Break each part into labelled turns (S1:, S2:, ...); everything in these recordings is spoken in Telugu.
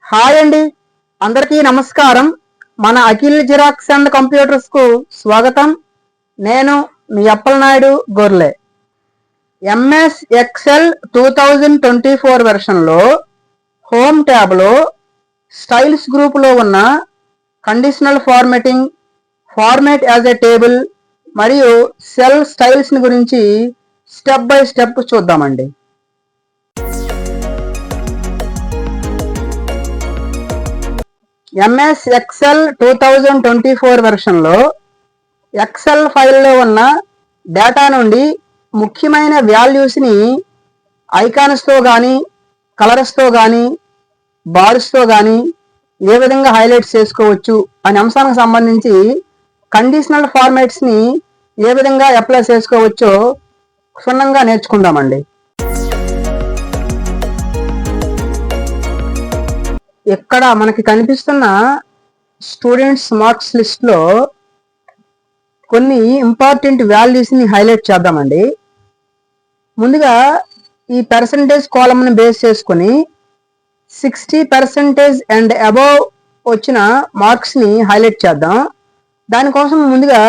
S1: హాయ్ అండి, అందరికీ నమస్కారం. మన అఖిల్ జిరాక్స్ అండ్ కంప్యూటర్స్ కు స్వాగతం. నేను మీ అప్పలనాయుడు గొర్లె. ఎంఎస్ ఎక్సెల్ 2024 వెర్షన్లో హోమ్ ట్యాబ్లో స్టైల్స్ గ్రూపులో ఉన్న conditional formatting, format as a table మరియు సెల్ స్టైల్స్ని గురించి స్టెప్ బై స్టెప్ చూద్దామండి. ఎంఎస్ ఎక్సెల్ 2024 వెర్షన్లో ఎక్సెల్ ఫైల్లో ఉన్న డేటా నుండి ముఖ్యమైన వాల్యూస్ని ఐకాన్స్తో కానీ, కలర్స్తో కానీ, బార్స్తో కానీ ఏ విధంగా హైలైట్ చేసుకోవచ్చు అనే అంశానికి సంబంధించి కండిషనల్ ఫార్మాట్స్ని ఏ విధంగా అప్లై చేసుకోవచ్చో క్షుణ్ణంగా నేర్చుకుందామండి. ఇక్కడ మనకి కనిపిస్తున్న స్టూడెంట్స్ మార్క్స్ లిస్ట్లో కొన్ని ఇంపార్టెంట్ వాల్యూస్ని హైలైట్ చేద్దామండి. ముందుగా ఈ పర్సంటేజ్ కాలమ్ని బేస్ చేసుకొని 60% అండ్ అబోవ్ వచ్చిన మార్క్స్ని హైలైట్ చేద్దాం. దానికోసం ముందుగా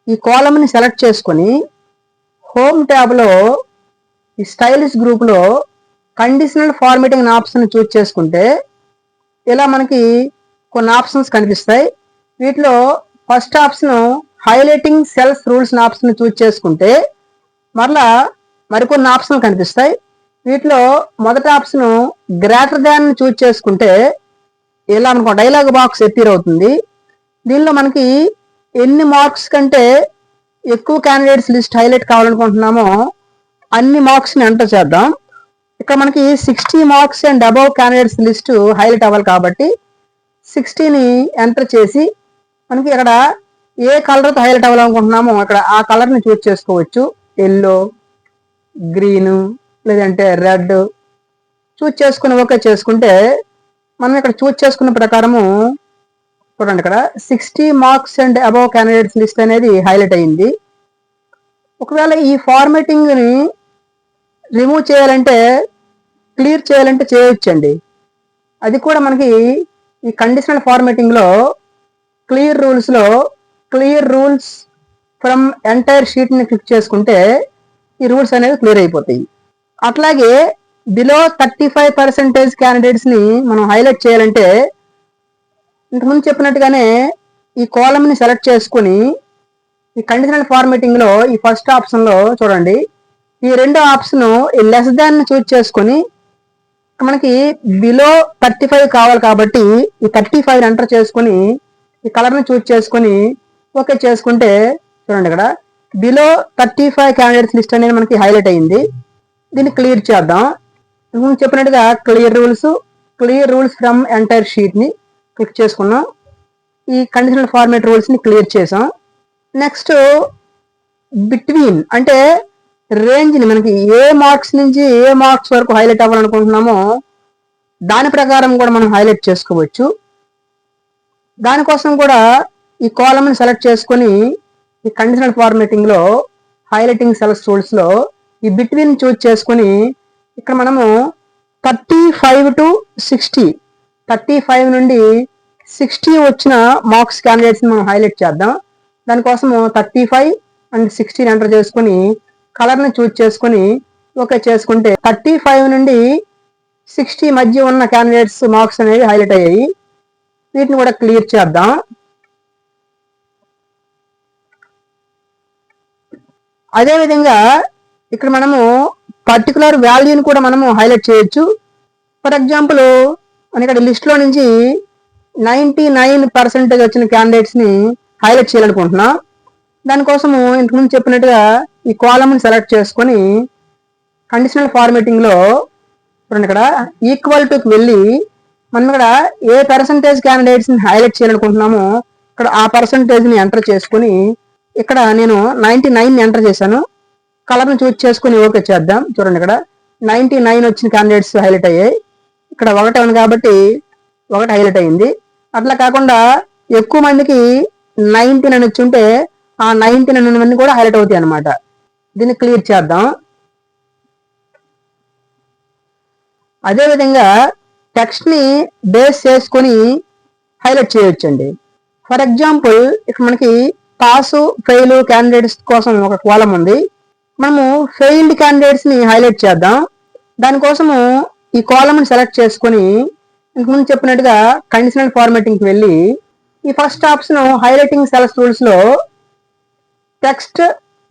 S1: ఈ కాలమ్ని సెలెక్ట్ చేసుకొని హోమ్ ట్యాబ్లో ఈ స్టైలిష్ గ్రూప్లో కండిషనల్ ఫార్మాటింగ్ ఆప్షన్ చూస్ చేసుకుంటే ఇలా మనకి కొన్ని ఆప్షన్స్ కనిపిస్తాయి. వీటిలో first option highlighting cells rules option choose చేసుకుంటే మరలా మరికొన్ని ఆప్షన్లు కనిపిస్తాయి. వీటిలో మొదటి ఆప్షన్ గ్రేటర్ దాన్ చూస్ చేసుకుంటే ఇలా మనకు డైలాగ్ బాక్స్ అపీర్ అవుతుంది. దీనిలో మనకి ఎన్ని మార్క్స్ కంటే ఎక్కువ క్యాండిడేట్స్ లిస్ట్ హైలైట్ కావాలనుకుంటున్నామో అన్ని మార్క్స్ని ఎంటర్ చేద్దాం. ఇక్కడ మనకి 60 marks and above candidates list highlight అవ్వాలి కాబట్టి 60ని ఎంటర్ చేసి మనకి ఇక్కడ ఏ కలర్తో హైలైట్ అవ్వాలనుకుంటున్నామో ఇక్కడ ఆ కలర్ని చూస్ చేసుకోవచ్చు. ఎల్లో, గ్రీన్ లేదంటే రెడ్ చూస్ చేసుకుని ఓకే చేసుకుంటే మనం ఇక్కడ చూస్ చేసుకున్న ప్రకారము చూడండి, ఇక్కడ 60 marks and above candidates list అనేది హైలైట్ అయింది. ఒకవేళ ఈ ఫార్మాటింగ్ని రిమూవ్ చేయాలంటే, క్లియర్ చేయాలంటే చేయొచ్చండి. అది కూడా మనకి ఈ కండిషనల్ ఫార్మాటింగ్లో క్లియర్ రూల్స్ ఫ్రమ్ ఎంటైర్ షీట్ని క్లిక్ చేసుకుంటే ఈ రూల్స్ అనేవి క్లియర్ అయిపోతాయి. అట్లాగే బిలో 35% క్యాండిడేట్స్ని మనం హైలైట్ చేయాలంటే ఇంతకుముందు చెప్పినట్టుగానే ఈ కాలమ్ని సెలెక్ట్ చేసుకుని ఈ కండిషనల్ ఫార్మాటింగ్లో ఈ ఫస్ట్ ఆప్షన్లో చూడండి, ఈ రెండో ఆప్షన్ లెస్ దాన్ చూస్ చేసుకొని మనకి బిలో 35 కావాలి కాబట్టి ఈ 35 ఎంటర్ చేసుకొని ఈ కలర్ని చూస్ చేసుకొని ఓకే చేసుకుంటే చూడండి, ఇక్కడ బిలో 35 క్యాండిడేట్స్ లిస్ట్ అనేది మనకి హైలైట్ అయింది. దీన్ని క్లియర్ చేద్దాం. చెప్పినట్టుగా క్లియర్ రూల్స్ ఫ్రమ్ ఎంటైర్ షీట్ని క్లిక్ చేసుకున్నాం. ఈ కండిషనల్ ఫార్మాట్ రూల్స్ని క్లియర్ చేసాం. నెక్స్ట్ బిట్వీన్ అంటే రేంజ్ని మనకి ఏ మార్క్స్ నుంచి ఏ మార్క్స్ వరకు హైలైట్ అవ్వాలనుకుంటున్నామో దాని ప్రకారం కూడా మనం హైలైట్ చేసుకోవచ్చు. దానికోసం కూడా ఈ కాలమ్ని సెలెక్ట్ చేసుకొని ఈ కండిషనల్ ఫార్మాటింగ్లో హైలైటింగ్ సెల్స్ టూల్స్లో ఈ బిట్వీన్ చూస్ చేసుకొని ఇక్కడ మనము 35 to 60, 35 నుండి 60 వచ్చిన మార్క్స్ క్యాండిడేట్స్ని మనం హైలైట్ చేద్దాం. దానికోసము 35 అండ్ 60 ఎంటర్ చేసుకొని కలర్ని చూస్ చేసుకొని ఓకే చేసుకుంటే 35 నుండి 60 మధ్య ఉన్న క్యాండిడేట్స్ మార్క్స్ అనేవి హైలైట్ అయ్యాయి. వీటిని కూడా క్లియర్ చేద్దాం. అదేవిధంగా ఇక్కడ మనము పర్టికులర్ వాల్యూని కూడా మనము హైలైట్ చేయొచ్చు. ఫర్ ఎగ్జాంపుల్ మన ఇక్కడ లిస్ట్లో నుంచి 99% వచ్చిన క్యాండిడేట్స్ని హైలైట్ చేయాలనుకుంటున్నాం. దానికోసము ఇంతకుముందు చెప్పినట్టుగా ఈ కాలమ్ని సెలెక్ట్ చేసుకొని కండిషనల్ ఫార్మాటింగ్లో చూడండి, ఇక్కడ ఈక్వల్ టుకి వెళ్ళి మనం ఇక్కడ ఏ పర్సంటేజ్ క్యాండిడేట్స్ని హైలైట్ చేయాలనుకుంటున్నామో ఇక్కడ ఆ పర్సంటేజ్ని ఎంటర్ చేసుకొని ఇక్కడ నేను 99 ఎంటర్ చేశాను. కలర్ని చూస్ చేసుకొని ఓకే చేద్దాం. చూడండి, ఇక్కడ 99 వచ్చిన క్యాండిడేట్స్ హైలైట్ అయ్యాయి. ఇక్కడ 1 ఉంది కాబట్టి 1 హైలైట్ అయింది. అట్లా కాకుండా ఎక్కువ మందికి 19 అని వచ్చి ఉంటే ఆ 19 కూడా హైలైట్ అవుతాయి అన్నమాట. దీన్ని క్లియర్ చేద్దాం. అదేవిధంగా టెక్స్ట్ ని బేస్ చేసుకొని హైలైట్ చేయొచ్చండి. ఫర్ ఎగ్జాంపుల్ ఇక్కడ మనకి పాస్ ఫెయిల్ క్యాండిడేట్స్ కోసం ఒక కాలం ఉంది. మనము ఫెయిల్డ్ క్యాండిడేట్స్ ని హైలైట్ చేద్దాం. దానికోసము ఈ కాలమ్ ని సెలెక్ట్ చేసుకొని ఇంతకుముందు చెప్పినట్టుగా కండిషనల్ ఫార్మాటింగ్ కి వెళ్ళి ఈ first option highlighting cells tools లో టెక్స్ట్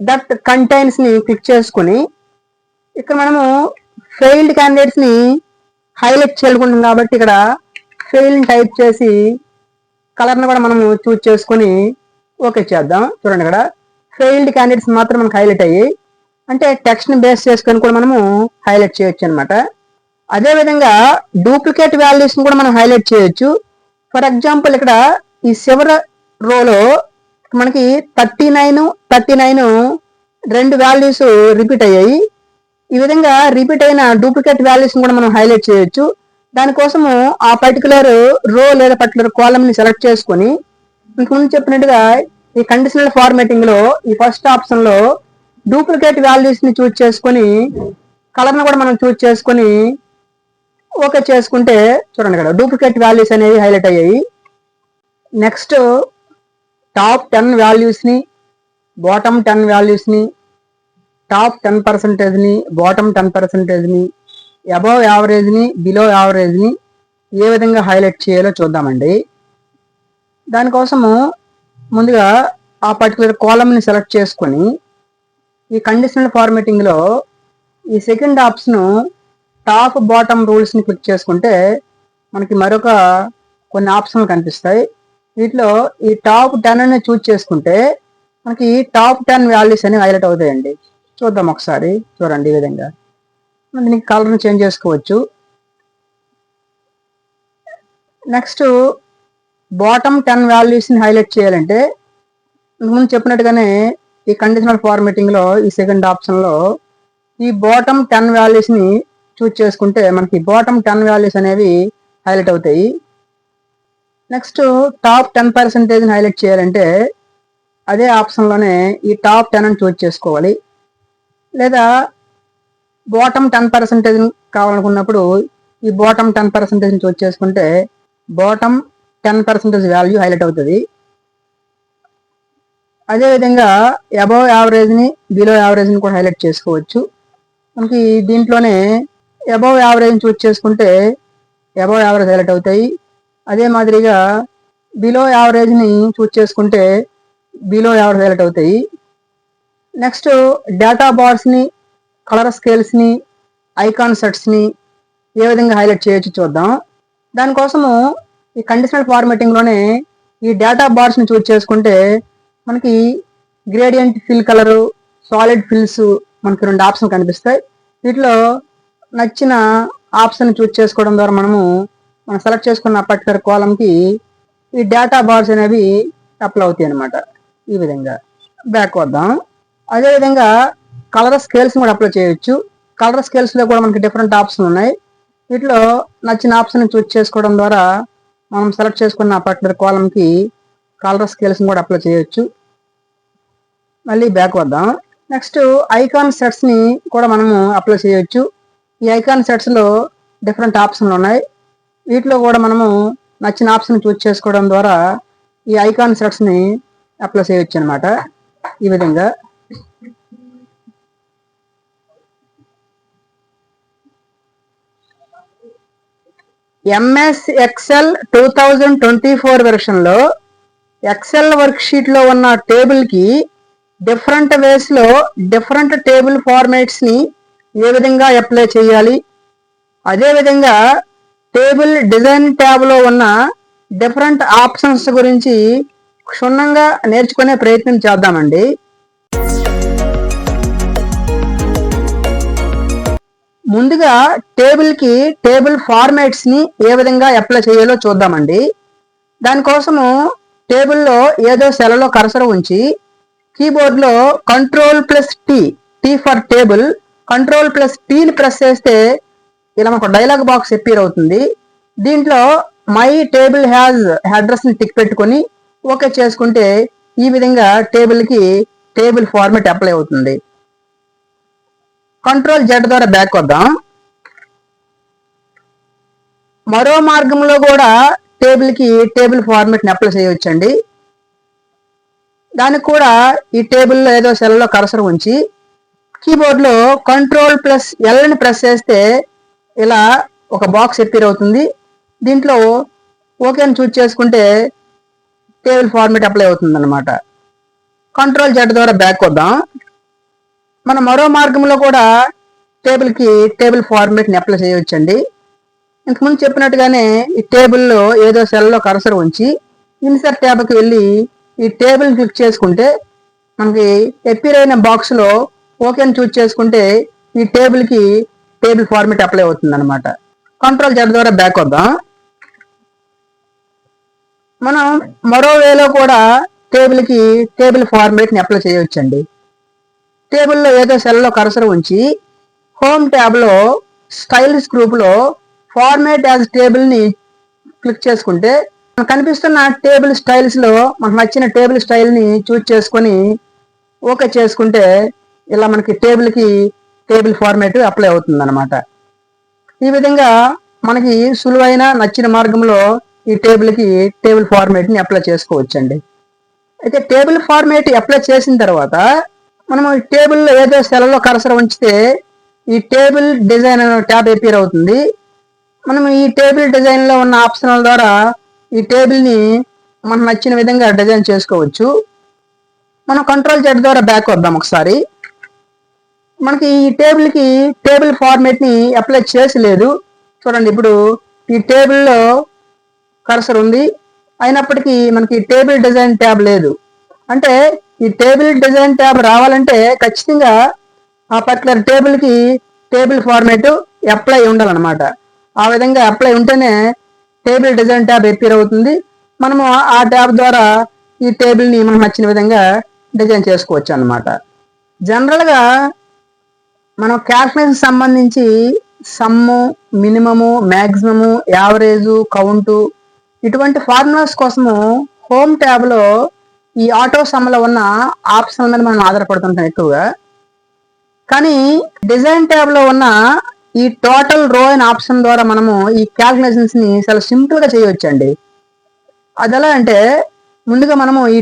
S1: దట్ కంటైన్స్ ని క్లిక్ చేసుకుని ఇక్కడ మనము ఫెయిల్డ్ క్యాండిడేట్స్ ని హైలైట్ చేయాలనుకుంటున్నాం కాబట్టి ఇక్కడ ఫెయిల్ టైప్ చేసి కలర్ ని కూడా మనము చూస్ చేసుకుని ఓకే చేద్దాం. చూడండి ఇక్కడ ఫెయిల్డ్ క్యాండిడేట్స్ మాత్రం మనకు హైలైట్ అయ్యాయి. అంటే టెక్స్ట్ ని బేస్ చేసుకొని కూడా మనము హైలైట్ చేయొచ్చు అనమాట. అదే విధంగా డూప్లికేట్ వాల్యూస్ ని కూడా మనం హైలైట్ చేయొచ్చు. ఫర్ ఎగ్జాంపుల్ ఇక్కడ ఈ చివరి రోలో మనకి 39 రెండు వాల్యూస్ రిపీట్ అయ్యాయి. ఈ విధంగా రిపీట్ అయిన డూప్లికేట్ వాల్యూస్ కూడా మనం హైలైట్ చేయొచ్చు. దానికోసము ఆ పర్టికులర్ రో లేదా పర్టికులర్ కాలమ్ ని సెలెక్ట్ చేసుకొని మీకు ముందు చెప్పినట్టుగా ఈ కండిషనల్ ఫార్మాటింగ్ లో ఈ ఫస్ట్ ఆప్షన్ లో డూప్లికేట్ వాల్యూస్ ని చూస్ చేసుకొని కలర్ ని కూడా మనం చూస్ చేసుకొని ఓకే చేసుకుంటే చూడండి ఇక్కడ డూప్లికేట్ వాల్యూస్ అనేవి హైలైట్ అయ్యాయి. నెక్స్ట్ టాప్ 10 వాల్యూస్ ని, బాటమ్ 10 వాల్యూస్ ని, టాప్ 10% ని, బాటమ్ 10% ని, అబవ్ యావరేజ్ ని, బిలో యావరేజ్ ని ఏ విధంగా హైలైట్ చేయాలో చూద్దామండి. దానికోసము ముందుగా ఆ పర్టికులర్ కాలమ్ ని సెలెక్ట్ చేసుకొని ఈ కండిషనల్ ఫార్మాటింగ్ లో ఈ second option top bottom rules ని క్లిక్ చేసుకుంటే మనకి మరొక కొన్ని ఆప్షన్లు కనిపిస్తాయి. వీటిలో ఈ టాప్ 10 ని చూస్ చేసుకుంటే మనకి టాప్ 10 వాల్యూస్ అనేవి హైలైట్ అవుతాయండి. చూద్దాం ఒకసారి. చూడండి ఈ విధంగా దీనికి కలర్ ని చేంజ్ చేసుకోవచ్చు. నెక్స్ట్ బాటమ్ 10 వాల్యూస్ ని హైలైట్ చేయాలంటే ముందు చెప్పినట్టుగానే ఈ కండిషనల్ ఫార్మాటింగ్ లో ఈ సెకండ్ ఆప్షన్ లో ఈ బాటమ్ 10 వాల్యూస్ ని చూస్ చేసుకుంటే మనకి బాటమ్ 10 వాల్యూస్ అనేవి హైలైట్ అవుతాయి. నెక్స్ట్ టాప్ 10% ని హైలైట్ చేయాలంటే అదే ఆప్షన్ లోనే ఈ టాప్ 10 అని చూస్ చేసుకోవాలి. లేదా బాటమ్ 10% కావాలనుకున్నప్పుడు ఈ బాటమ్ 10% ని చూస్ చేసుకుంటే బాటమ్ 10% వాల్యూ హైలైట్ అవుతుంది. అదేవిధంగా అబవ్ యావరేజ్ ని, బిలో యావరేజ్ ని కూడా హైలైట్ చేసుకోవచ్చు. మనకి దీంట్లోనే అబవ్ యావరేజ్ ని చూస్ చేసుకుంటే అబవ్ యావరేజ్ హైలైట్ అవుతాయి. అదే మాదిరిగా బిలో యావరేజ్ ని చూస్ చేసుకుంటే బిలో యావరేజ్ హైలైట్ అవుతాయి. నెక్స్ట్ డేటా బార్స్ ని, కలర్ స్కేల్స్ ని, ఐకాన్ సెట్స్ ని ఏ విధంగా హైలైట్ చేయొచ్చు చూద్దాం. దానికోసము ఈ కండిషనల్ ఫార్మాటింగ్ లోనే ఈ డేటా బార్స్ ని చూస్ చేసుకుంటే మనకి gradient fill colour, solid fills మనకి రెండు ఆప్షన్ కనిపిస్తాయి. వీటిలో నచ్చిన ఆప్షన్ చూస్ చేసుకోవడం ద్వారా మనం సెలెక్ట్ చేసుకున్న పర్టికులర్ కాలమ్ కి ఈ డేటా బార్స్ అనేవి అప్లై అవుతాయి అనమాట. ఈ విధంగా బ్యాక్ వద్దాం. అదేవిధంగా కలర్ స్కేల్స్ కూడా అప్లై చేయొచ్చు. కలర్ స్కేల్స్ లో కూడా మనకి డిఫరెంట్ ఆప్షన్ ఉన్నాయి. వీటిలో నచ్చిన ఆప్షన్ చూస్ చేసుకోవడం ద్వారా మనం సెలెక్ట్ చేసుకున్న పర్టికులర్ కాలమ్ కి కలర్ స్కేల్స్ కూడా అప్లై చేయొచ్చు. మళ్ళీ బ్యాక్ వద్దాం. నెక్స్ట్ ఐకాన్ సెట్స్ ని కూడా మనము అప్లై చేయొచ్చు. ఈ ఐకాన్ సెట్స్ లో డిఫరెంట్ ఆప్షన్లు ఉన్నాయి. వీటిలో కూడా మనము నచ్చిన ఆప్షన్ చూస్ చేసుకోవడం ద్వారా ఈ ఐకాన్ సెట్స్ ని అప్లై చేయొచ్చు అనమాట. ఈ విధంగా ఎంఎస్ ఎక్సెల్ 2024 వెర్షన్ లో ఎక్సెల్ వర్క్ షీట్ లో ఉన్న టేబుల్ కి డిఫరెంట్ వేస్ లో డిఫరెంట్ టేబుల్ ఫార్మాట్స్ ని ఏ విధంగా అప్లై చేయాలి, అదే విధంగా టేబుల్ డిజైన్ ట్యాబ్ లో ఉన్న డిఫరెంట్ ఆప్షన్స్ గురించి క్షుణ్ణంగా నేర్చుకునే ప్రయత్నం చేద్దామండి. ముందుగా టేబుల్ కి టేబుల్ ఫార్మాట్స్ ని ఏ విధంగా అప్లై చేయాలో చూద్దామండి. దానికోసము టేబుల్లో ఏదో సెల్లో కర్సర్ ఉంచి కీబోర్డ్ లో Ctrl+T, T for table, Ctrl+T ని ప్రెస్ చేస్తే ఇలా మనకు డైలాగ్ బాక్స్ అపీర్ అవుతుంది. దీంట్లో మై టేబుల్ హ్యాజ్ అడ్రస్ ని టిక్ పెట్టుకొని ఓకే చేసుకుంటే ఈ విధంగా టేబుల్ కి టేబుల్ ఫార్మాట్ అప్లై అవుతుంది. Ctrl+Z ద్వారా బ్యాక్ వద్దాం. మరో మార్గంలో కూడా టేబుల్ ఫార్మేట్ ని అప్లై చేయవచ్చండి. దానికి కూడా ఈ టేబుల్లో ఏదో సెల్లో కర్సర్ ఉంచి కీబోర్డ్ లో Ctrl+L ని ప్రెస్ చేస్తే ఇలా ఒక బాక్స్ అపియర్ అవుతుంది. దీంట్లో ఓకే అని చూస్ చేసుకుంటే టేబుల్ ఫార్మేట్ అప్లై అవుతుంది అనమాట. Ctrl+Z ద్వారా బ్యాక్ వద్దాం. మనం మరో మార్గంలో కూడా టేబుల్ ఫార్మేట్ ని అప్లై చేయవచ్చండి. ఇంతకుముందు చెప్పినట్టుగానే ఈ టేబుల్లో ఏదో సెల్లో కర్సర్ ఉంచి ఇన్సర్ట్ ట్యాబ్కి వెళ్ళి ఈ టేబుల్ క్లిక్ చేసుకుంటే మనకి అపియర్ అయిన బాక్స్ లో ఓకే అని చూస్ చేసుకుంటే ఈ టేబుల్ ఫార్మేట్ అప్లై అవుతుంది అనమాట. Ctrl+Z ద్వారా బ్యాక్ వద్దాం. మనం మరో వేలో కూడా టేబుల్ ఫార్మేట్ ని అప్లై చేయవచ్చండి. టేబుల్లో ఏదో సెల్లో కర్సర్ ఉంచి హోమ్ ట్యాబ్ లో స్టైల్స్ గ్రూప్ లో ఫార్మేట్ యాజ్ టేబుల్ ని క్లిక్ చేసుకుంటే మనకు కనిపిస్తున్న టేబుల్ స్టైల్స్ లో మనకు నచ్చిన టేబుల్ స్టైల్ ని చూస్ చేసుకొని ఓకే చేసుకుంటే ఇలా మనకి టేబుల్ ఫార్మేట్ అప్లై అవుతుంది అనమాట. ఈ విధంగా మనకి సులువైన నచ్చిన మార్గంలో ఈ టేబుల్ ఫార్మేట్ ని అప్లై చేసుకోవచ్చండి. అయితే టేబుల్ ఫార్మేట్ అప్లై చేసిన తర్వాత మనం ఈ టేబుల్లో ఏదో సెల్లో కర్సర్ ఉంచితే ఈ టేబుల్ డిజైన్ అనే ట్యాబ్ అపియర్ అవుతుంది. మనం ఈ టేబుల్ డిజైన్ లో ఉన్న ఆప్షన్ల ద్వారా ఈ టేబుల్ ని మనకు నచ్చిన విధంగా డిజైన్ చేసుకోవచ్చు. మనం Ctrl+Z ద్వారా బ్యాక్ వద్దాం ఒకసారి. మనకి ఈ టేబుల్ ఫార్మేట్ ని అప్లై చేసి లేదు. చూడండి, ఇప్పుడు ఈ టేబుల్లో కర్సర్ ఉంది, అయినప్పటికీ మనకి టేబుల్ డిజైన్ ట్యాబ్ లేదు. అంటే ఈ టేబుల్ డిజైన్ ట్యాబ్ రావాలంటే ఖచ్చితంగా ఆ పర్టికులర్ టేబుల్ ఫార్మేట్ అప్లై ఉండాలన్నమాట. ఆ విధంగా అప్లై ఉంటేనే టేబుల్ డిజైన్ ట్యాబ్ అపియర్ అవుతుంది. మనము ఆ ట్యాబ్ ద్వారా ఈ టేబుల్ ని మనకు నచ్చిన విధంగా డిజైన్ చేసుకోవచ్చు అన్నమాట. జనరల్ గా మనం క్యాల్కులేషన్ సంబంధించి sum, minimum, maximum, average, count ఇటువంటి ఫార్ములాస్ కోసము హోమ్ ట్యాబ్ లో ఈ ఆటో సమ్ లో ఉన్న ఆప్షన్ మీద మనం ఆధారపడుతుంటాం ఎక్కువగా. కానీ డిజైన్ ట్యాబ్ లో ఉన్న ఈ టోటల్ రో అనే ఆప్షన్ ద్వారా మనము ఈ క్యాల్కులేషన్స్ ని చాలా సింపుల్ గా చేయవచ్చండి. అది ఎలా అంటే ముందుగా మనము ఈ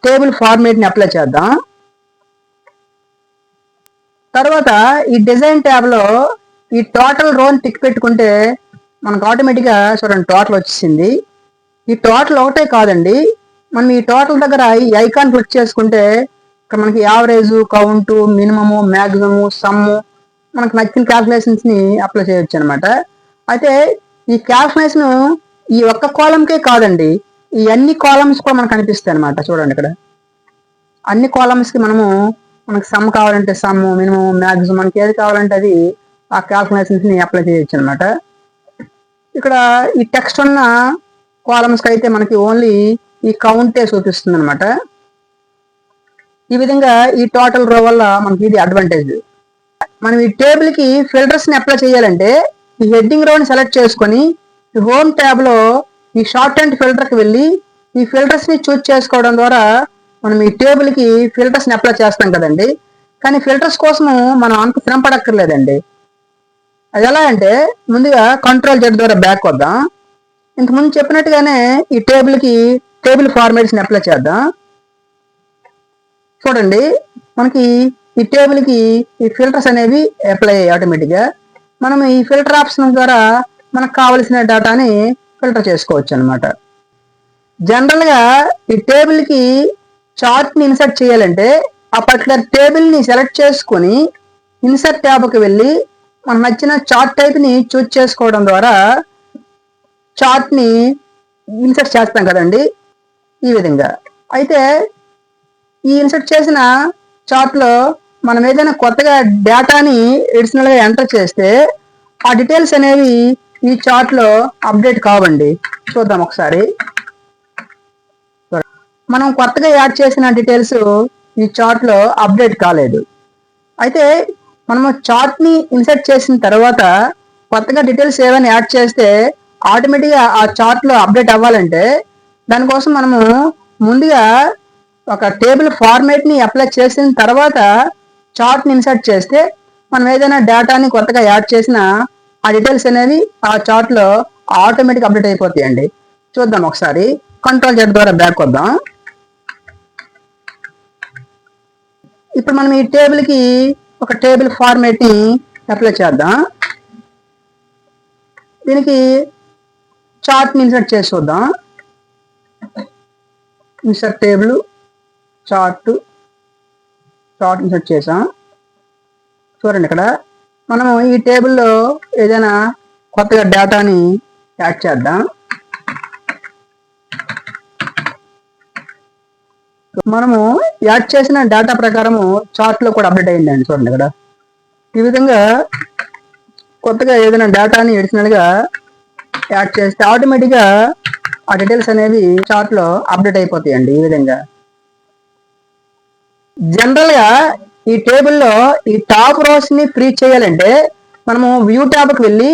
S1: టేబుల్ ఫార్మేట్ ని అప్లై చేద్దాం. తర్వాత ఈ డిజైన్ ట్యాబ్ లో ఈ టోటల్ రోని టిక్ పెట్టుకుంటే మనకు ఆటోమేటిక్ గా చూడండి టోటల్ వచ్చేసింది. ఈ టోటల్ ఒకటే కాదండి, మనం ఈ టోటల్ దగ్గర ఈ ఐకాన్ క్లిక్ చేసుకుంటే ఇక్కడ మనకి average, count, minimum, maximum, sum మనకు నచ్చిన క్యాల్కులేషన్స్ ని అప్లై చేయొచ్చు అనమాట. అయితే ఈ క్యాల్కులేషన్ ఈ ఒక్క కాలంకే కాదండి, ఈ అన్ని కాలమ్స్ కూడా మనకు కనిపిస్తాయి అనమాట. చూడండి, ఇక్కడ అన్ని కాలమ్స్ కి మనకి సమ్ కావాలంటే సమ్, మినిమం, మ్యాక్సిమం మనకి ఏది కావాలంటే అది ఆ క్యాల్కులేషన్స్ ని అప్లై చేయొచ్చు అనమాట. ఇక్కడ ఈ టెక్స్ట్ ఉన్న కాలమ్స్ కి అయితే మనకి ఓన్లీ ఈ కౌంటే చూపిస్తుంది అనమాట. ఈ విధంగా ఈ టోటల్ రో వల్ల మనకి ఇది అడ్వాంటేజ్. మనం ఈ టేబుల్ కి ఫిల్టర్స్ ని అప్లై చేయాలంటే ఈ హెడ్డింగ్ రోని సెలెక్ట్ చేసుకొని ఈ హోమ్ ట్యాబ్ లో ఈ షార్ట్ అండ్ ఫిల్టర్ కి వెళ్ళి ఈ ఫిల్టర్స్ ని చూస్ చేసుకోవడం ద్వారా మనం ఈ టేబుల్ కి ఫిల్టర్స్ ని అప్లై చేస్తాం కదండి. కానీ ఫిల్టర్స్ కోసం మనం అంత శ్రమ పడక్కర్లేదండి. అది ఎలా అంటే ముందుగా Ctrl+Z ద్వారా బ్యాక్ వద్దాం. ఇంతకుముందు చెప్పినట్టుగానే ఈ టేబుల్ ఫార్మేట్స్ ని అప్లై చేద్దాం. చూడండి, మనకి ఈ టేబుల్ కి ఈ ఫిల్టర్స్ అనేవి అప్లై అయ్యాయి ఆటోమేటిక్ గా. మనం ఈ ఫిల్టర్ ఆప్షన్ ద్వారా మనకు కావలసిన డేటాని ఫిల్టర్ చేసుకోవచ్చు అనమాట. జనరల్ గా ఈ టేబుల్ కి చార్ట్ ని ఇన్సర్ట్ చేయాలంటే ఆ పర్టికులర్ టేబుల్ ని సెలెక్ట్ చేసుకొని ఇన్సర్ట్ ట్యాబ్ కి వెళ్ళి మనకు నచ్చిన చార్ట్ టైప్ ని చూస్ చేసుకోవడం ద్వారా చార్ట్ ని ఇన్సర్ట్ చేస్తాం కదండి, ఈ విధంగా. అయితే ఈ ఇన్సర్ట్ చేసిన చార్ట్ లో మనం ఏదైనా కొత్తగా డేటాని ఎడిషనల్ గా ఎంటర్ చేస్తే ఆ డీటెయిల్స్ అనేవి ఈ చార్ట్ లో అప్డేట్ కావండి. చూద్దాం ఒకసారి. మనం కొత్తగా యాడ్ చేసిన డీటెయిల్స్ ఈ చార్ట్ లో అప్డేట్ కాలేదు. అయితే మనము చార్ట్ ని ఇన్సర్ట్ చేసిన తర్వాత కొత్తగా డీటెయిల్స్ ఏమైనా యాడ్ చేస్తే ఆటోమేటిక్ గా ఆ చార్ట్ లో అప్డేట్ అవ్వాలంటే దానికోసం మనము ముందుగా ఒక టేబుల్ ఫార్మేట్ ని అప్లై చేసిన తర్వాత చార్ట్ ని ఇన్సర్ట్ చేస్తే మనం ఏదైనా డేటాని కొత్తగా యాడ్ చేసినా ఆ డీటెయిల్స్ అనేవి ఆ చార్ట్ లో ఆటోమేటిక్ అప్డేట్ అయిపోతాయండి. చూద్దాం ఒకసారి. కంట్రోల్ Z ద్వారా బ్యాక్ వద్దాం. ఇప్పుడు మనం ఈ టేబుల్ కి ఒక టేబుల్ ఫార్మేట్ ని అప్లై చేద్దాం. దీనికి చార్ట్ ని ఇన్సర్ట్ చేసి చూద్దాం. ఇన్సర్ట్ టేబుల్, చార్ట్ ఇన్సర్ట్ చేసాం. చూడండి, ఇక్కడ మనము ఈ టేబుల్లో ఏదైనా కొత్తగా డేటాని యాడ్ చేద్దాం. మనము యాడ్ చేసిన డేటా ప్రకారము చార్ట్ లో కూడా అప్డేట్ అయ్యిందండి. చూడండి, ఇక్కడ ఈ విధంగా కొత్తగా ఏదైనా డేటాని అడిషనల్ గా యాడ్ చేస్తే ఆటోమేటిక్ గా ఆ డీటెయిల్స్ అనేవి చార్ట్ లో అప్డేట్ అయిపోతాయండి. ఈ విధంగా జనరల్ గా ఈ టేబుల్లో ఈ టాప్ రోస్ ని ఫ్రీజ్ చేయాలంటే మనము వ్యూ ట్యాబ్ కి వెళ్ళి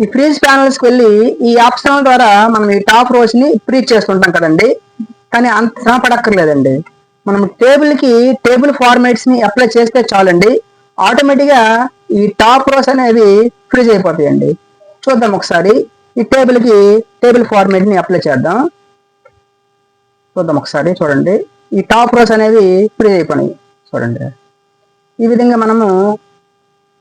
S1: ఈ ఫ్రీజ్ ప్యానల్స్ కి వెళ్ళి ఈ ఆప్షన్ ద్వారా మనం ఈ టాప్ రోస్ ని ఫ్రీజ్ చేస్తుంటాం కదండి. కానీ అంత శ్రమ పడక్కర్లేదండి. మనం టేబుల్ ఫార్మాట్స్ ని అప్లై చేస్తే చాలండి, ఆటోమేటిక్ గా ఈ టాప్ రోస్ అనేవి ఫ్రీజ్ అయిపోతాయండి. చూద్దాం ఒకసారి. ఈ టేబుల్ ఫార్మాట్ ని అప్లై చేద్దాం. చూద్దాం ఒకసారి. చూడండి, ఈ టాప్ రోస్ అనేవి ఫ్రీజ్ అయిపోయినాయి. చూడండి, ఈ విధంగా మనము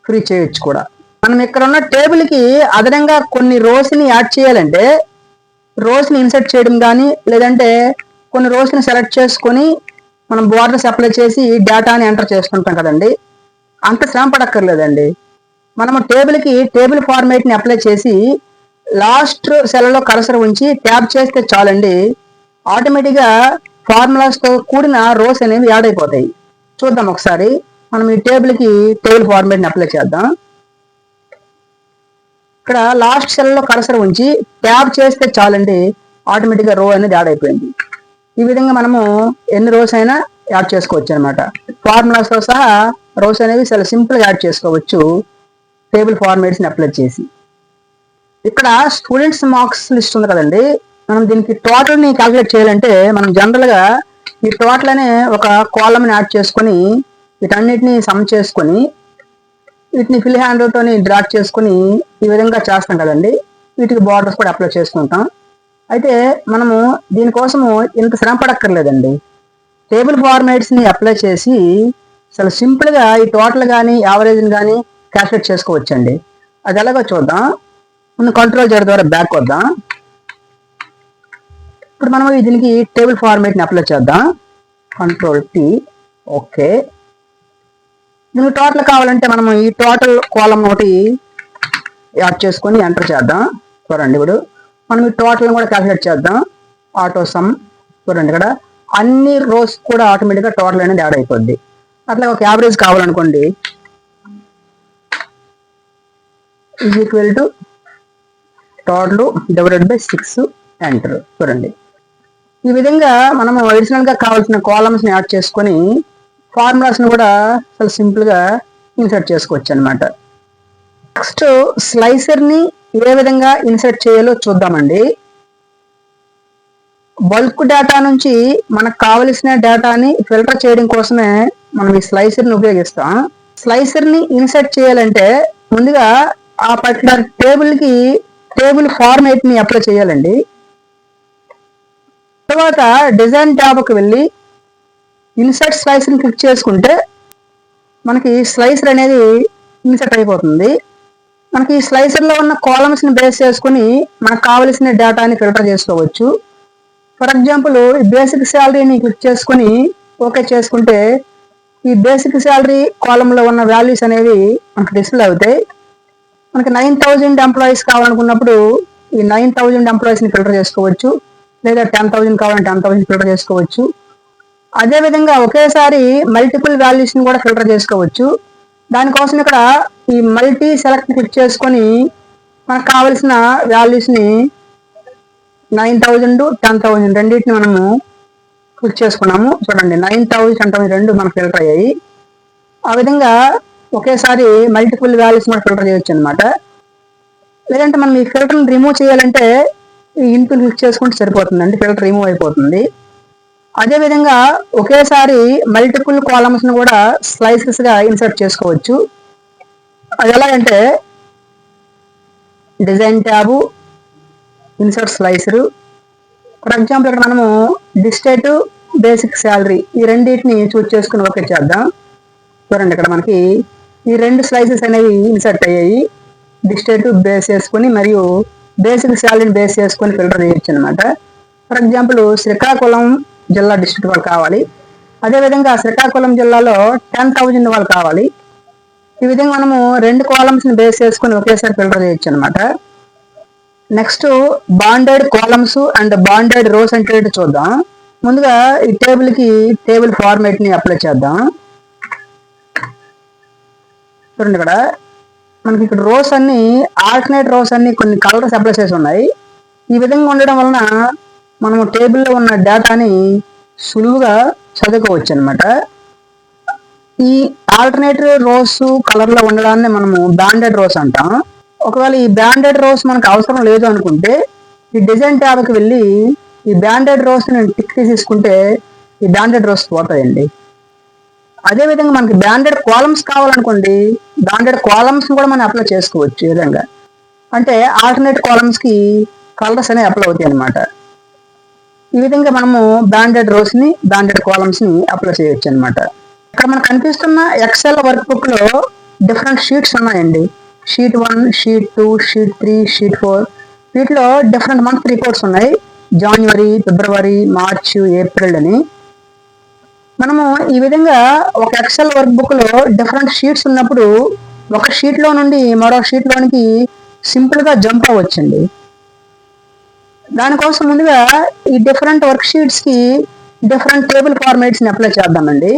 S1: ఫ్రీ చేయొచ్చు కూడా. మనం ఇక్కడ ఉన్న టేబుల్ కి అదనంగా కొన్ని రోస్ ని యాడ్ చేయాలంటే రోస్ ని ఇన్సర్ట్ చేయడం కానీ, లేదంటే కొన్ని రోస్ ని సెలెక్ట్ చేసుకొని మనం బోర్డర్స్ అప్లై చేసి డేటాని ఎంటర్ చేసుకుంటాం కదండి. అంత శ్రమ పడక్కర్లేదండి. మనము టేబుల్ ఫార్మాట్ ని అప్లై చేసి లాస్ట్ సెల్ లో కర్సర్ ఉంచి ట్యాబ్ చేస్తే చాలండి, ఆటోమేటిక్ గా ఫార్ములాస్ తో కూడిన రోస్ అనేవి యాడ్ అయిపోతాయి. చూద్దాం ఒకసారి. మనం ఈ టేబుల్ ఫార్మాట్ ని అప్లై చేద్దాం. ఇక్కడ లాస్ట్ సెల్ లో కర్సర్ ఉంచి ట్యాబ్ చేస్తే చాలండి, ఆటోమేటిక్ గా రో అనేది యాడ్ అయిపోయింది. ఈ విధంగా మనము ఎన్ని రోస్ అయినా యాడ్ చేసుకోవచ్చు అనమాట. ఫార్ములాస్ తో సహా రోస్ అనేవి చాలా సింపుల్ గా యాడ్ చేసుకోవచ్చు టేబుల్ ఫార్మాట్స్ ని అప్లై చేసి. ఇక్కడ స్టూడెంట్స్ మార్క్స్ లిస్ట్ ఉంది కదండి. మనం దీనికి టోటల్ ని క్యాలిక్యులేట్ చేయాలంటే మనం జనరల్ గా ఈ టోటల్ అనే ఒక కాలమ్ ని యాడ్ చేసుకొని వీటన్నిటిని సమ్ చేసుకొని వీటిని ఫిల్ హ్యాండ్ తోని డ్రాక్ చేసుకొని ఈ విధంగా చేస్తాం కదండి. వీటికి బార్డర్స్ కూడా అప్లై చేసుకుంటాం. అయితే మనము దీనికోసము ఇంత శ్రమ పడక్కర్లేదండి. టేబుల్ ఫార్మాట్స్ ని అప్లై చేసి చాలా సింపుల్ గా ఈ టోటల్ కానీ యావరేజ్ కానీ క్యాల్కులేట్ చేసుకోవచ్చండి. అది ఎలాగో చూద్దాం. ముందు కంట్రోల్ Z ద్వారా బ్యాక్ వద్దాం. ఇప్పుడు మనం దీనికి టేబుల్ ఫార్మాట్ ని అప్లై చేద్దాం. Control T. ఓకే. దీనికి టోటల్ కావాలంటే మనం ఈ టోటల్ కాలమ్ ఒకటి యాడ్ చేసుకొని ఎంటర్ చేద్దాం. చూడండి, ఇప్పుడు మనం ఈ టోటల్ కూడా క్యాల్కులేట్ చేద్దాం. Auto some. చూడండి, ఇక్కడ అన్ని రోస్ కూడా ఆటోమేటిక్ గా టోటల్ అనేది యాడ్ అయిపోద్ది. అట్లా ఒక యావరేజ్ కావాలనుకోండి, is equal to total divided by 6 enter. చూడండి, ఈ విధంగా మనము అడిషనల్ గా కావాల్సిన కాలమ్స్ ని యాడ్ చేసుకొని ఫార్ములాస్ ని కూడా చాలా సింపుల్ గా ఇన్సర్ట్ చేసుకోవచ్చు అనమాట. నెక్స్ట్ స్లైసర్ ని ఏ విధంగా ఇన్సర్ట్ చేయాలో చూద్దామండి. బల్క్ డేటా నుంచి మనకు కావలసిన డేటాని ఫిల్టర్ చేయడం కోసమే మనం ఈ స్లైసర్ ని ఉపయోగిస్తాం. స్లైసర్ ని ఇన్సర్ట్ చేయాలంటే ముందుగా ఆ పర్టికులర్ టేబుల్ ఫార్మాట్ ని అప్లై చేయాలండి. తర్వాత డిజైన్ ట్యాబ్కి వెళ్ళి ఇన్సర్ట్ స్లైసర్ ని క్లిక్ చేసుకుంటే మనకి స్లైసర్ అనేది ఇన్సర్ట్ అయిపోతుంది. మనకి ఈ స్లైసర్ లో ఉన్న కాలమ్స్ ని బేస్ చేసుకుని మనకు కావలసిన డేటాని ఫిల్టర్ చేసుకోవచ్చు. ఫర్ ఎగ్జాంపుల్, ఈ బేసిక్ శాలరీని క్లిక్ చేసుకుని ఓకే చేసుకుంటే ఈ బేసిక్ శాలరీ కాలమ్ లో ఉన్న వాల్యూస్ అనేవి మనకు డిస్ప్లే అవుతాయి. మనకి 9,000 ఎంప్లాయీస్ కావాలనుకున్నప్పుడు ఈ 9,000 ఎంప్లాయీస్ ని ఫిల్టర్ చేసుకోవచ్చు, లేదా 10,000 కావాలంటే 10,000 ఫిల్టర్ చేసుకోవచ్చు. అదే విధంగా ఒకేసారి మల్టిపుల్ వాల్యూస్ ని కూడా ఫిల్టర్ చేసుకోవచ్చు. దానికోసం ఇక్కడ ఈ మల్టీ సెలెక్ట్ క్లిక్ చేసుకొని మనకు కావలసిన వాల్యూస్ ని 9,000, 10,000 రెండింటిని మనము క్లిక్ చేసుకున్నాము. చూడండి, 9,000, 10,000 రెండు మనకు ఫిల్టర్ అయ్యాయి. ఆ విధంగా ఒకేసారి మల్టిపుల్ వాల్యూస్ మనం ఫిల్టర్ చేయొచ్చు అనమాట. లేదంటే మనం ఈ ఫిల్టర్ని రిమూవ్ చేయాలంటే ఈ ఇన్పుట్ క్లిక్ చేసుకుంటే సరిపోతుందండి, ఫిల్టర్ రిమూవ్ అయిపోతుంది. అదే విధంగా ఒకేసారి మల్టిపుల్ కాలమ్స్ ను కూడా స్లైసెస్ గా ఇన్సర్ట్ చేసుకోవచ్చు. అది ఎలాగంటే design tab, insert slicer. For example ఇక్కడ మనము డిస్టేట్, బేసిక్ శాలరీ ఈ రెండింటిని చూస్ చేసుకుని ఓకే చేద్దాం. చూడండి ఇక్కడ మనకి ఈ 2 స్లైసెస్ అనేవి ఇన్సర్ట్ అయ్యాయి. డిస్టేట్ బేస్ చేసుకొని మరియు బేసిక్ శాలరీని బేస్ చేసుకొని ఫిల్టర్ చేయొచ్చు అనమాట. ఫర్ ఎగ్జాంపుల్ శ్రీకాకుళం జిల్లా డిస్ట్రిక్ట్ వాళ్ళు కావాలి, అదేవిధంగా శ్రీకాకుళం జిల్లాలో 10,000 వాళ్ళు కావాలి. ఈ విధంగా మనము 2 కాలమ్స్ని బేస్ చేసుకొని ఒకేసారి ఫిల్టర్ చేయొచ్చు అనమాట. Next banded columns and banded rows అంటే చూద్దాం. ముందుగా ఈ టేబుల్కి టేబుల్ ఫార్మేట్ని అప్లై చేద్దాం. చూడండి ఇక్కడ మనకి ఇక్కడ రోస్ అన్ని ఆల్టర్నేట్ రోస్ అన్ని కొన్ని కలర్స్ అప్లై చేసి ఉన్నాయి. ఈ విధంగా ఉండడం వలన మనము టేబుల్లో ఉన్న డేటాని సులువుగా చదువుకోవచ్చు అనమాట. ఈ ఆల్టర్నేటివ్ రోస్ కలర్ లో ఉండడాన్ని మనము బ్రాండెడ్ రోస్ అంటాం. ఒకవేళ ఈ బ్రాండెడ్ రోస్ మనకు అవసరం లేదు అనుకుంటే ఈ డిజైన్ ట్యాబ్కి వెళ్ళి ఈ బ్రాండెడ్ రోస్ నేను టిక్ తీసుకుంటే ఈ బ్రాండెడ్ రోస్ పోతాయండి. అదేవిధంగా మనకి బ్రాండెడ్ కాలమ్స్ కావాలనుకోండి, బ్రాండెడ్ కాలమ్స్ కూడా మనం అప్లై చేసుకోవచ్చు. ఈ విధంగా అంటే ఆల్టర్నేట్ కాలమ్స్ కి కలర్స్ అనేవి అప్లై అవుతాయి అనమాట. ఈ విధంగా మనము బ్రాండెడ్ రోస్ ని బ్రాండెడ్ కాలమ్స్ ని అప్లై చేయొచ్చు అనమాట. ఇక్కడ మనకు కనిపిస్తున్న ఎక్సెల్ వర్క్ బుక్ లో డిఫరెంట్ షీట్స్ ఉన్నాయండి. Sheet 1, sheet 2, sheet 3, sheet 4. వీటిలో డిఫరెంట్ మంత్ రిపోర్ట్స్ ఉన్నాయి. జనవరి, ఫిబ్రవరి, మార్చ్, ఏప్రిల్ అని. మనము ఈ విధంగా ఒక ఎక్సెల్ వర్క్ బుక్ లో డిఫరెంట్ షీట్స్ ఉన్నప్పుడు ఒక షీట్ లో నుండి మరో షీట్ లోనికి సింపుల్ గా జంప్ అవ్వచ్చండి. దానికోసం ముందుగా ఈ డిఫరెంట్ వర్క్ షీట్స్ కి డిఫరెంట్ టేబుల్ ఫార్మాట్స్ ని అప్లై చేద్దామండి.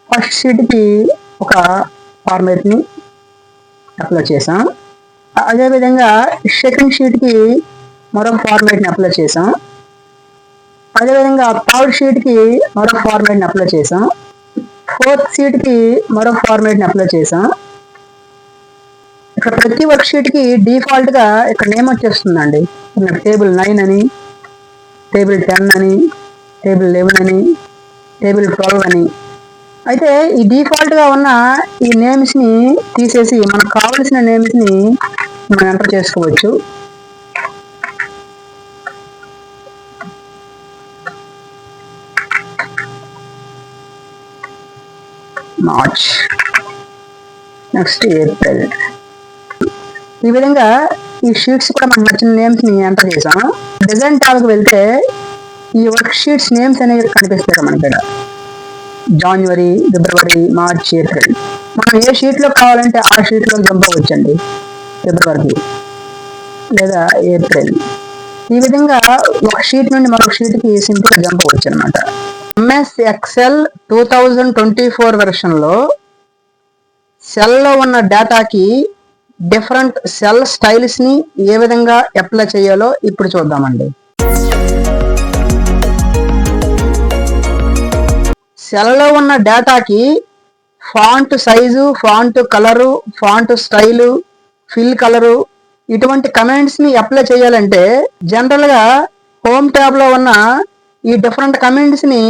S1: ఫస్ట్ షీట్ కి ఒక ఫార్మాట్ ని అప్లై చేసాం. అదేవిధంగా సెకండ్ షీట్ కి మరొక ఫార్మాట్ ని అప్లై చేసాం. అదేవిధంగా థర్డ్ షీట్ కి మరొక ఫార్మాట్ ని అప్లై చేసాం. ఫోర్త్ షీట్ కి మరొక ఫార్మాట్ ని అప్లై చేసాం. ఇక్కడ ప్రతి వర్క్ షీట్ కి డిఫాల్ట్ గా ఇక్కడ నేమ్ వచ్చేస్తుందండి. టేబుల్ 9 అని, టేబుల్ 10 అని, టేబుల్ 11 అని, టేబుల్ 12 అని. అయితే ఈ డిఫాల్ట్ గా ఉన్న ఈ నేమ్స్ ని తీసేసి మనకు కావలసిన నేమ్స్ ని మనం ఎంటర్ చేసుకోవచ్చు. March, next April. ఈ విధంగా ఈ షీట్స్ కూడా మనకు నచ్చిన నేమ్స్ ని ఎంటర్ చేసాం. డిజైన్ ట్యాబ్కి వెళ్తే ఈ వర్క్ షీట్స్ నేమ్స్ అనేవి కనిపిస్తాయి మనకి. ఇక్కడ జనవరి, ఫిబ్రవరి, మార్చ్, ఏప్రిల్. మనం ఏ షీట్ లో కావాలంటే ఆ షీట్ లో జంప్ అవ్వచ్చండి. ఫిబ్రవరి లేదా ఏప్రిల్. ఈ విధంగా ఒక షీట్ నుండి మరొక షీట్ కి సింపుల్ గా జంప్ అవ్వచ్చు అనమాట. ఎంఎస్ ఎక్సెల్ 2024 వెర్షన్ లో సెల్ లో ఉన్న డేటాకి డిఫరెంట్ సెల్ స్టైల్స్ ని ఏ విధంగా అప్లై చేయాలో ఇప్పుడు చూద్దామండి. సెల్ లో ఉన్న డేటాకి font size, font colour, font style, fill colour ఇటువంటి కమెంట్స్ ని అప్లై చేయాలంటే జనరల్ గా హోమ్ ట్యాబ్ లో ఉన్న ఈ డిఫరెంట్ కమెంట్స్ ని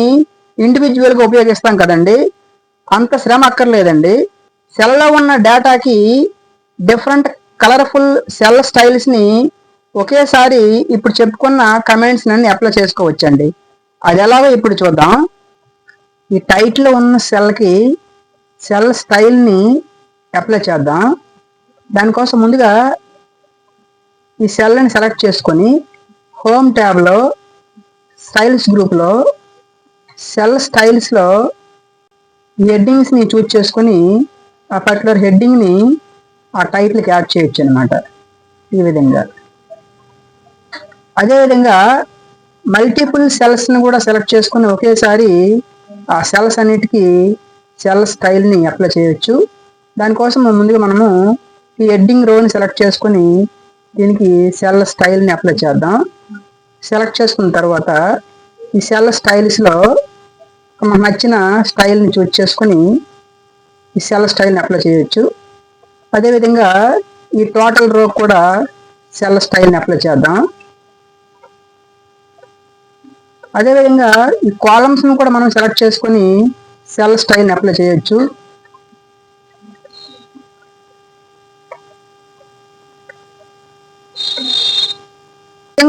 S1: ఇండివిజువల్ గా ఉపయోగిస్తాం కదండి. అంత శ్రమ అక్కర్లేదండి. సెల్ లో ఉన్న డేటాకి డిఫరెంట్ కలర్ఫుల్ సెల్ స్టైల్స్ ని ఒకేసారి ఇప్పుడు చెప్పుకున్న కమెంట్స్ అన్ని అప్లై చేసుకోవచ్చండి. అది ఎలాగో ఇప్పుడు చూద్దాం. ఈ టైటిల్ ఉన్న సెల్ కి సెల్ స్టైల్ ని అప్లై చేద్దాం. దానికోసం ముందుగా ఈ సెల్ ని సెలెక్ట్ చేసుకొని హోమ్ ట్యాబ్ లో స్టైల్స్ గ్రూప్ లో సెల్ స్టైల్స్ లో హెడ్డింగ్స్ ని చూస్ చేసుకొని ఆ పర్టికులర్ హెడ్డింగ్ ని ఆ టైటిల్ కి యాడ్ చేయొచ్చు అనమాట. ఈ విధంగా అదేవిధంగా మల్టిపుల్ సెల్స్ ని కూడా సెలెక్ట్ చేసుకుని ఒకేసారి ఆ సెల్స్ అన్నిటికీ సెల్ స్టైల్ ని అప్లై చేయొచ్చు. దానికోసం ముందుగా మనము ఈ హెడ్డింగ్ రోని సెలెక్ట్ చేసుకొని దీనికి సెల్ స్టైల్ ని అప్లై చేద్దాం. సెలెక్ట్ చేసుకున్న తర్వాత ఈ సెల్ స్టైల్స్ లో మనకు నచ్చిన స్టైల్ ని చూస్ చేసుకొని ఈ సెల్ స్టైల్ ని అప్లై చేయొచ్చు. అదేవిధంగా ఈ టోటల్ రో కూడా సెల్ స్టైల్ ని అప్లై చేద్దాం. అదేవిధంగా ఈ కాలమ్స్ ను కూడా మనం సెలెక్ట్ చేసుకొని సెల్ స్టైల్ ని అప్లై చేయొచ్చు.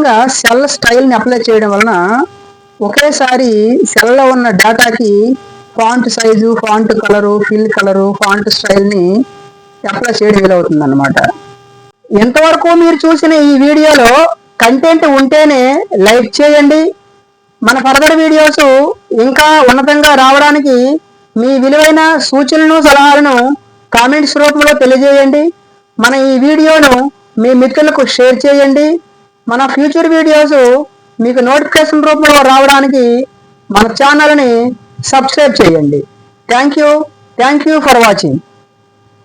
S1: విధంగా సెల్ స్టైల్ని అప్లై చేయడం వలన ఒకేసారి సెల్లో ఉన్న డేటాకి font size, font colour, fill colour, font స్టైల్ని అప్లై చేయడం వీలవుతుంది అన్నమాట. ఎంతవరకు మీరు చూసిన ఈ వీడియోలో కంటెంట్ ఉంటేనే లైక్ చేయండి. మన ఫర్దర్ వీడియోస్ ఇంకా ఉన్నతంగా రావడానికి మీ విలువైన సూచనలను, సలహాలను కామెంట్స్ రూపంలో తెలియజేయండి. మన ఈ వీడియోను మీ మిత్రులకు షేర్ చేయండి. మన ఫ్యూచర్ వీడియోస్ మీకు నోటిఫికేషన్ రూపంలో రావడానికి మన ఛానల్ని సబ్స్క్రైబ్ చేయండి. Thank you for watching.